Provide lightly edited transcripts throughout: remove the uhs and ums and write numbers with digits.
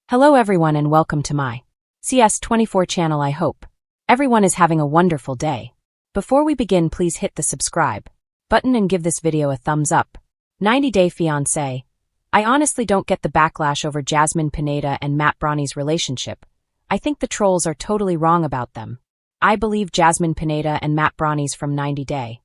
Hello everyone and welcome to my CS24 channel. I hope everyone is having a wonderful day. Before we begin, please hit the subscribe button and give this video a thumbs up. 90 Day Fiancé. I honestly don't get the backlash over Jasmine, Pineda and Matt Branis' relationship. I think the trolls are totally wrong about them. I believe Jasmine, Pineda and Matt Branis from 90 Day.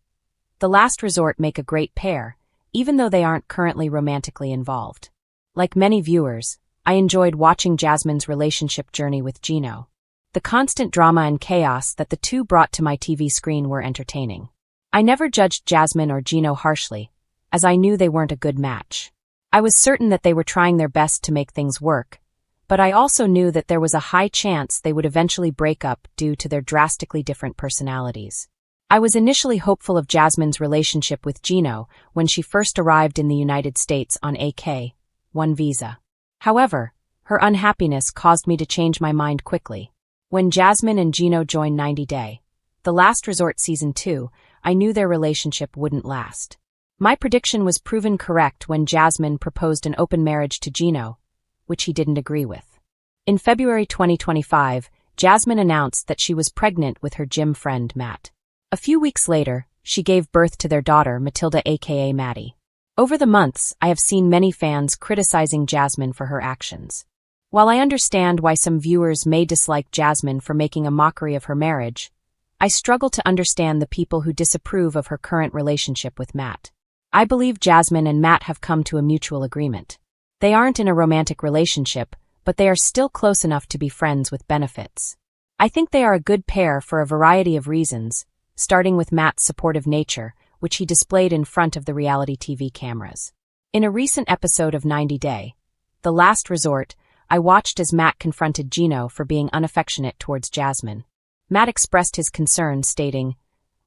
The Last Resort make a great pair, even though they aren't currently romantically involved. Like many viewers, I enjoyed watching Jasmine's relationship journey with Gino. The constant drama and chaos that the two brought to my TV screen were entertaining. I never judged Jasmine or Gino harshly, as I knew they weren't a good match. I was certain that they were trying their best to make things work, but I also knew that there was a high chance they would eventually break up due to their drastically different personalities. I was initially hopeful of Jasmine's relationship with Gino when she first arrived in the United States on a K-1 visa. However, her unhappiness caused me to change my mind quickly. When Jasmine and Gino joined 90 Day, The Last Resort Season 2, I knew their relationship wouldn't last. My prediction was proven correct when Jasmine proposed an open marriage to Gino, which he didn't agree with. In February 2025, Jasmine announced that she was pregnant with her gym friend Matt. A few weeks later, she gave birth to their daughter Matilda aka Maddie. Over the months, I have seen many fans criticizing Jasmine for her actions. While I understand why some viewers may dislike Jasmine for making a mockery of her marriage, I struggle to understand the people who disapprove of her current relationship with Matt. I believe Jasmine and Matt have come to a mutual agreement. They aren't in a romantic relationship, but they are still close enough to be friends with benefits. I think they are a good pair for a variety of reasons, starting with Matt's supportive nature, which he displayed in front of the reality TV cameras. In a recent episode of 90 Day, The Last Resort, I watched as Matt confronted Gino for being unaffectionate towards Jasmine. Matt expressed his concern, stating,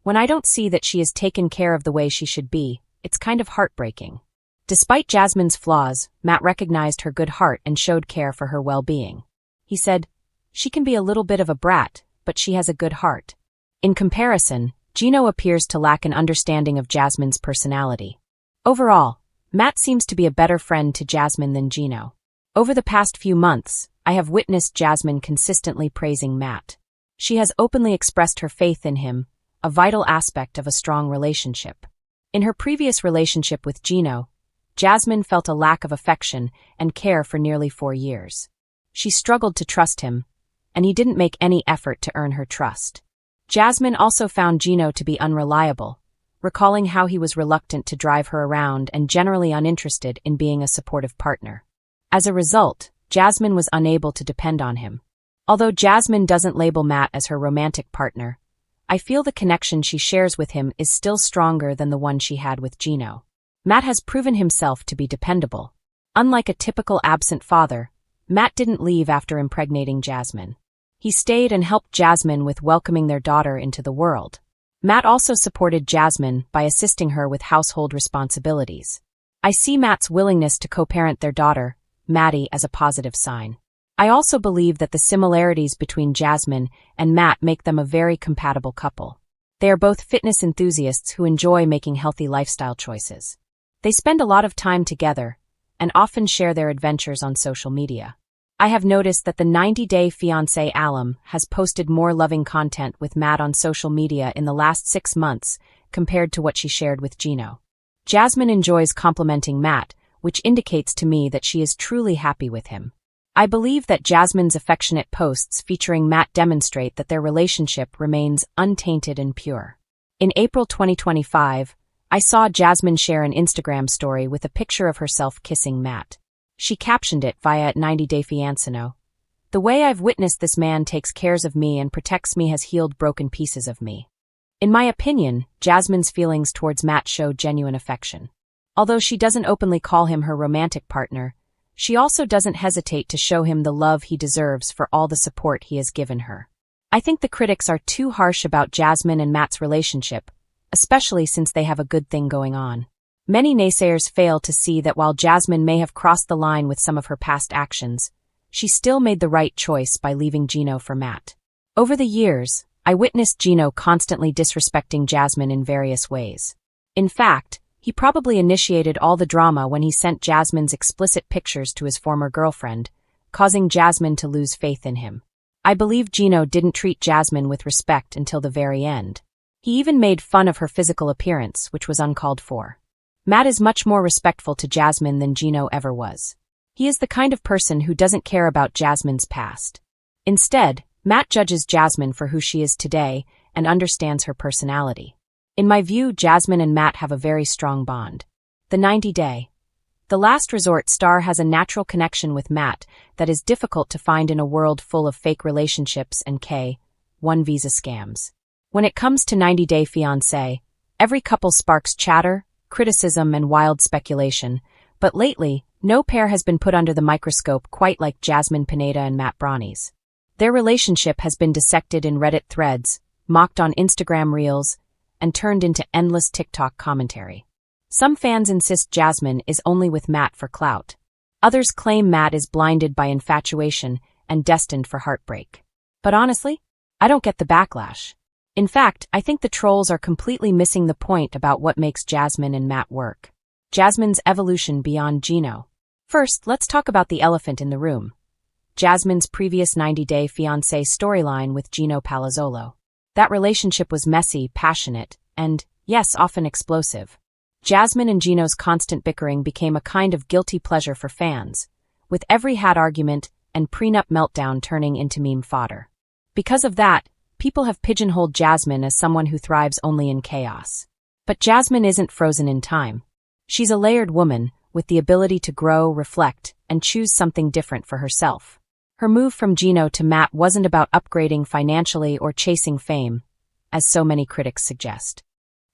"When I don't see that she is taken care of the way she should be, it's kind of heartbreaking." Despite Jasmine's flaws, Matt recognized her good heart and showed care for her well-being. He said, "She can be a little bit of a brat, but she has a good heart." In comparison, Gino appears to lack an understanding of Jasmine's personality. Overall, Matt seems to be a better friend to Jasmine than Gino. Over the past few months, I have witnessed Jasmine consistently praising Matt. She has openly expressed her faith in him, a vital aspect of a strong relationship. In her previous relationship with Gino, Jasmine felt a lack of affection and care for nearly 4 years. She struggled to trust him, and he didn't make any effort to earn her trust. Jasmine also found Gino to be unreliable, recalling how he was reluctant to drive her around and generally uninterested in being a supportive partner. As a result, Jasmine was unable to depend on him. Although Jasmine doesn't label Matt as her romantic partner, I feel the connection she shares with him is still stronger than the one she had with Gino. Matt has proven himself to be dependable. Unlike a typical absent father, Matt didn't leave after impregnating Jasmine. He stayed and helped Jasmine with welcoming their daughter into the world. Matt also supported Jasmine by assisting her with household responsibilities. I see Matt's willingness to co-parent their daughter, Maddie, as a positive sign. I also believe that the similarities between Jasmine and Matt make them a very compatible couple. They are both fitness enthusiasts who enjoy making healthy lifestyle choices. They spend a lot of time together and often share their adventures on social media. I have noticed that the 90 Day Fiancé alum has posted more loving content with Matt on social media in the last 6 months compared to what she shared with Gino. Jasmine enjoys complimenting Matt, which indicates to me that she is truly happy with him. I believe that Jasmine's affectionate posts featuring Matt demonstrate that their relationship remains untainted and pure. In April 2025, I saw Jasmine share an Instagram story with a picture of herself kissing Matt. She captioned it via 90 Day Fiancé. "The way I've witnessed this man takes cares of me and protects me has healed broken pieces of me." In my opinion, Jasmine's feelings towards Matt show genuine affection. Although she doesn't openly call him her romantic partner, she also doesn't hesitate to show him the love he deserves for all the support he has given her. I think the critics are too harsh about Jasmine and Matt's relationship, especially since they have a good thing going on. Many naysayers fail to see that while Jasmine may have crossed the line with some of her past actions, she still made the right choice by leaving Gino for Matt. Over the years, I witnessed Gino constantly disrespecting Jasmine in various ways. In fact, he probably initiated all the drama when he sent Jasmine's explicit pictures to his former girlfriend, causing Jasmine to lose faith in him. I believe Gino didn't treat Jasmine with respect until the very end. He even made fun of her physical appearance, which was uncalled for. Matt is much more respectful to Jasmine than Gino ever was. He is the kind of person who doesn't care about Jasmine's past. Instead, Matt judges Jasmine for who she is today and understands her personality. In my view, Jasmine and Matt have a very strong bond. The 90-day. The Last Resort star has a natural connection with Matt that is difficult to find in a world full of fake relationships and K-1 visa scams. When it comes to 90-Day Fiancé, every couple sparks chatter, criticism, and wild speculation, but lately, no pair has been put under the microscope quite like Jasmine Pineda and Matt Branis. Their relationship has been dissected in Reddit threads, mocked on Instagram reels, and turned into endless TikTok commentary. Some fans insist Jasmine is only with Matt for clout. Others claim Matt is blinded by infatuation and destined for heartbreak. But honestly, I don't get the backlash. In fact, I think the trolls are completely missing the point about what makes Jasmine and Matt work. Jasmine's evolution beyond Gino. First, let's talk about the elephant in the room. Jasmine's previous 90-Day Fiancé storyline with Gino Palazzolo. That relationship was messy, passionate, and, yes, often explosive. Jasmine and Gino's constant bickering became a kind of guilty pleasure for fans, with every hat argument and prenup meltdown turning into meme fodder. Because of that, people have pigeonholed Jasmine as someone who thrives only in chaos. But Jasmine isn't frozen in time. She's a layered woman with the ability to grow, reflect, and choose something different for herself. Her move from Gino to Matt wasn't about upgrading financially or chasing fame, as so many critics suggest.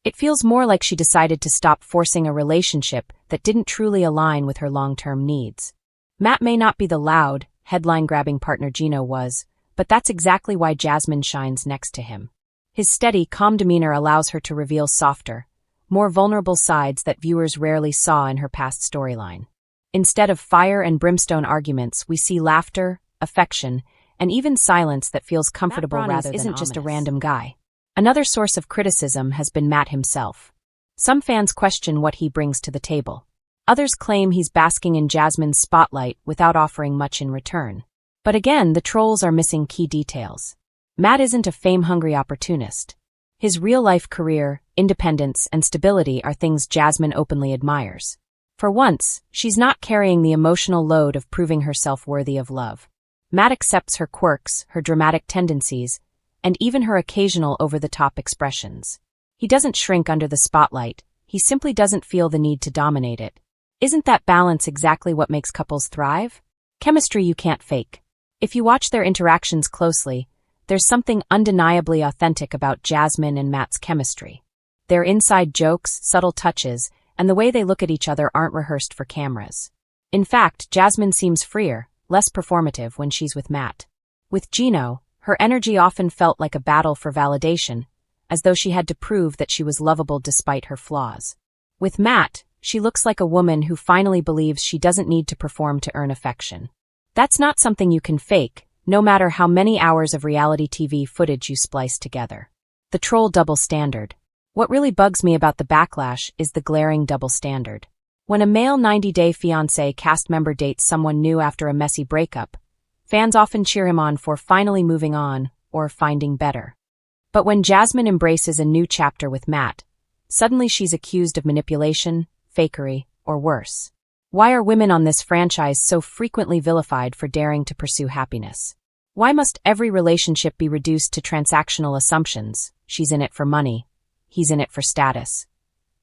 It feels more like she decided to stop forcing a relationship that didn't truly align with her long-term needs. Matt may not be the loud, headline-grabbing partner Gino was, but that's exactly why Jasmine shines next to him. His steady, calm demeanor allows her to reveal softer, more vulnerable sides that viewers rarely saw in her past storyline. Instead of fire and brimstone arguments, we see laughter, affection, and even silence that feels comfortable rather than isn't just a random guy. Another source of criticism has been Matt himself. Some fans question what he brings to the table. Others claim he's basking in Jasmine's spotlight without offering much in return. But again, the trolls are missing key details. Matt isn't a fame-hungry opportunist. His real-life career, independence, and stability are things Jasmine openly admires. For once, she's not carrying the emotional load of proving herself worthy of love. Matt accepts her quirks, her dramatic tendencies, and even her occasional over-the-top expressions. He doesn't shrink under the spotlight, he simply doesn't feel the need to dominate it. Isn't that balance exactly what makes couples thrive? Chemistry you can't fake. If you watch their interactions closely, there's something undeniably authentic about Jasmine and Matt's chemistry. Their inside jokes, subtle touches, and the way they look at each other aren't rehearsed for cameras. In fact, Jasmine seems freer, less performative when she's with Matt. With Gino, her energy often felt like a battle for validation, as though she had to prove that she was lovable despite her flaws. With Matt, she looks like a woman who finally believes she doesn't need to perform to earn affection. That's not something you can fake, no matter how many hours of reality TV footage you splice together. The troll double standard. What really bugs me about the backlash is the glaring double standard. When a male 90-Day Fiancé cast member dates someone new after a messy breakup, fans often cheer him on for finally moving on or finding better. But when Jasmine embraces a new chapter with Matt, suddenly she's accused of manipulation, fakery, or worse. Why are women on this franchise so frequently vilified for daring to pursue happiness? Why must every relationship be reduced to transactional assumptions? She's in it for money. He's in it for status.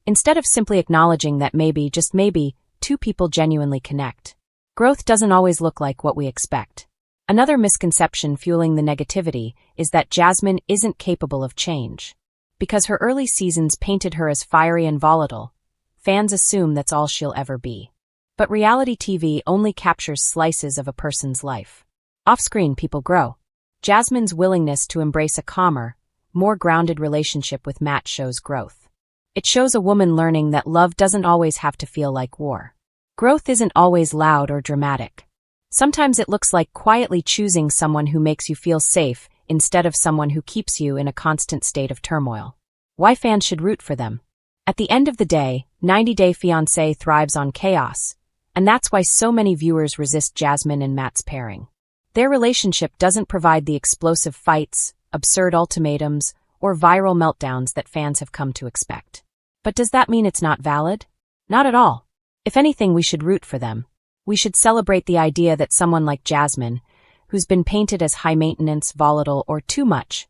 Instead of simply acknowledging that maybe, just maybe, two people genuinely connect. Growth doesn't always look like what we expect. Another misconception fueling the negativity is that Jasmine isn't capable of change. Because her early seasons painted her as fiery and volatile, fans assume that's all she'll ever be. But reality TV only captures slices of a person's life. Off-screen, people grow. Jasmine's willingness to embrace a calmer, more grounded relationship with Matt shows growth. It shows a woman learning that love doesn't always have to feel like war. Growth isn't always loud or dramatic. Sometimes it looks like quietly choosing someone who makes you feel safe instead of someone who keeps you in a constant state of turmoil. Why fans should root for them? At the end of the day, 90-Day Fiancé thrives on chaos, And that's why so many viewers resist Jasmine and Matt's pairing. Their relationship doesn't provide the explosive fights, absurd ultimatums, or viral meltdowns that fans have come to expect. But does that mean it's not valid? Not at all. If anything, we should root for them. We should celebrate the idea that someone like Jasmine, who's been painted as high-maintenance, volatile, or too much,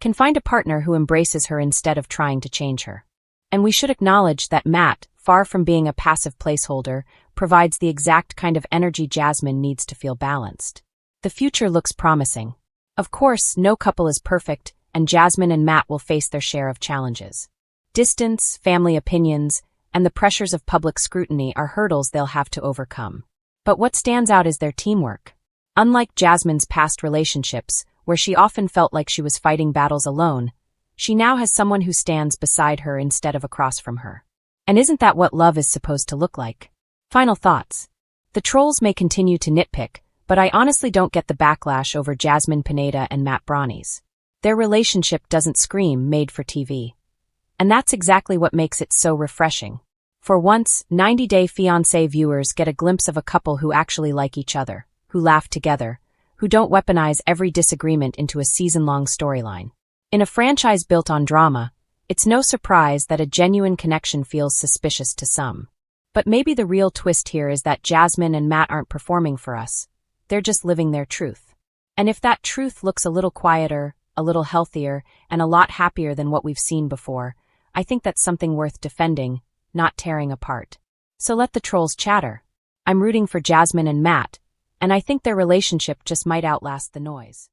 can find a partner who embraces her instead of trying to change her. And we should acknowledge that Matt, far from being a passive placeholder, provides the exact kind of energy Jasmine needs to feel balanced. The future looks promising. Of course, no couple is perfect, and Jasmine and Matt will face their share of challenges. Distance, family opinions, and the pressures of public scrutiny are hurdles they'll have to overcome. But what stands out is their teamwork. Unlike Jasmine's past relationships, where she often felt like she was fighting battles alone, she now has someone who stands beside her instead of across from her. And isn't that what love is supposed to look like? Final thoughts. The trolls may continue to nitpick, but I honestly don't get the backlash over Jasmine Pineda and Matt Branis. Their relationship doesn't scream made for TV. And that's exactly what makes it so refreshing. For once, 90 Day Fiancé viewers get a glimpse of a couple who actually like each other, who laugh together, who don't weaponize every disagreement into a season-long storyline. In a franchise built on drama, it's no surprise that a genuine connection feels suspicious to some. But maybe the real twist here is that Jasmine and Matt aren't performing for us. They're just living their truth. And if that truth looks a little quieter, a little healthier, and a lot happier than what we've seen before, I think that's something worth defending, not tearing apart. So let the trolls chatter. I'm rooting for Jasmine and Matt, and I think their relationship just might outlast the noise.